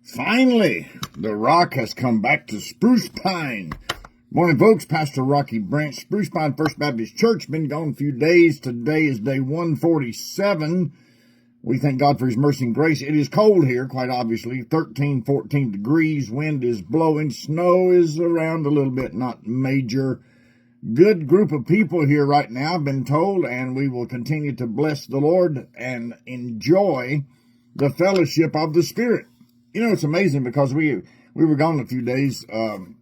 Finally, the rock has come back to Spruce Pine. Morning, folks. Pastor Rocky Branch, Spruce Pine First Baptist Church. Been gone a few days. Today is day 147. We thank God for His mercy and grace. It is cold here, quite obviously. 13, 14 degrees. Wind is blowing. Snow is around a little bit, not major. Good group of people here right now, I've been told, and we will continue to bless the Lord and enjoy the fellowship of the Spirit. You know, it's amazing because we were gone a few days, and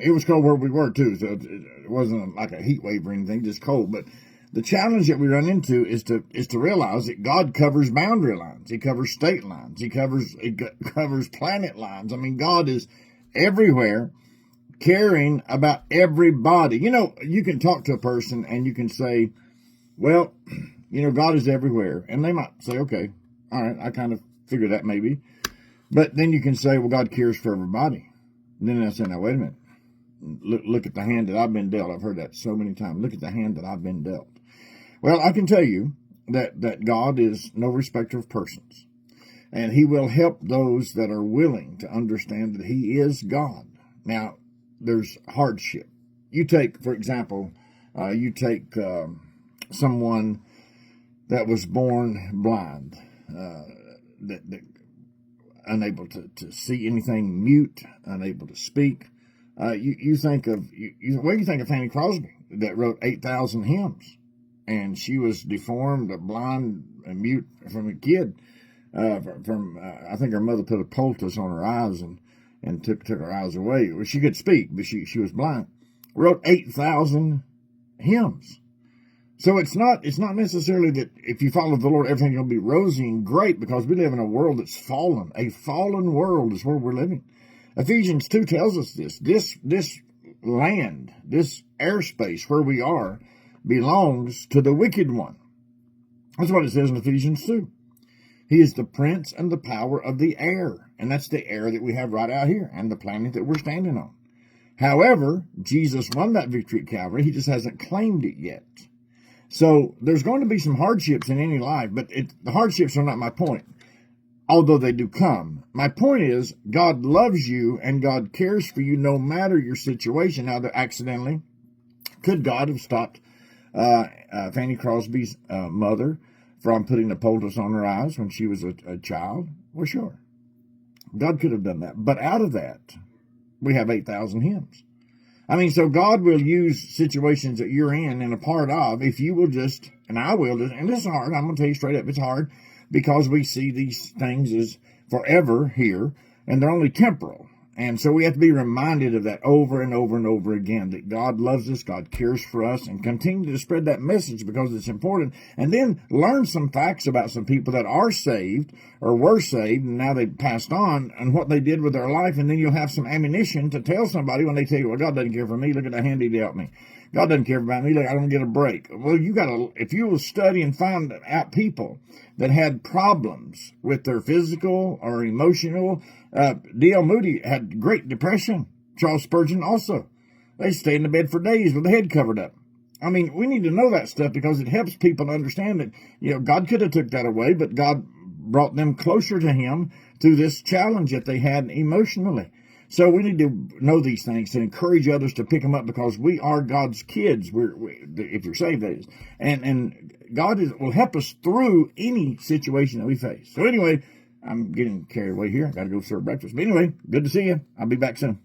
it was cold where we were too, so it wasn't like a heat wave or anything, just cold. But the challenge that we run into is to realize that God covers boundary lines. He covers state lines. He covers planet lines. I mean, God is everywhere, caring about everybody. You know, you can talk to a person and you can say, well, you know, God is everywhere. And they might say, okay, all right, I kind of figured that maybe. But then you can say, well, God cares for everybody. And then I say, now, wait a minute. Look at the hand that I've been dealt. I've heard that so many times. Look at the hand that I've been dealt. Well, I can tell you that God is no respecter of persons. And He will help those that are willing to understand that He is God. Now, there's hardship. You take, for example, someone that was born blind, that unable to see anything, mute, unable to speak. You think of Fanny Crosby that wrote 8,000 hymns, and she was deformed, blind, and mute from a kid. I think her mother put a poultice on her eyes and took her eyes away. Well, she could speak, but she was blind. Wrote 8,000 hymns. So it's not necessarily that if you follow the Lord, everything's going to be rosy and great, because we live in a world that's fallen. A fallen world is where we're living. Ephesians 2 tells us this. This land, this airspace where we are, belongs to the wicked one. That's what it says in Ephesians 2. He is the prince and the power of the air. And that's the air that we have right out here and the planet that we're standing on. However, Jesus won that victory at Calvary. He just hasn't claimed it yet. So there's going to be some hardships in any life, but the hardships are not my point, although they do come. My point is God loves you and God cares for you no matter your situation. Now, accidentally, could God have stopped Fanny Crosby's mother from putting a poultice on her eyes when she was a child? Well, sure. God could have done that. But out of that, we have 8,000 hymns. I mean, so God will use situations that you're in and a part of, if you will just, and I will just, and this is hard, I'm going to tell you straight up, it's hard, because we see these things as forever here, and they're only temporal. And so we have to be reminded of that over and over and over again, that God loves us, God cares for us, and continue to spread that message because it's important. And then learn some facts about some people that are saved or were saved, and now they've passed on, and what they did with their life. And then you'll have some ammunition to tell somebody when they tell you, well, God doesn't care for me. Look at the hand He dealt me. God doesn't care about me. Look, I don't get a break. Well, if you will study and find out people that had problems with their physical or emotional. D.L. Moody had Great Depression. Charles Spurgeon also. They stayed in the bed for days with the head covered up. I mean, we need to know that stuff because it helps people to understand that, you know, God could have took that away, but God brought them closer to Him through this challenge that they had emotionally. So we need to know these things to encourage others to pick them up, because we are God's kids. If you're saved, that is. And God will help us through any situation that we face. So anyway, I'm getting carried away here. I got to go serve breakfast. But anyway, good to see you. I'll be back soon.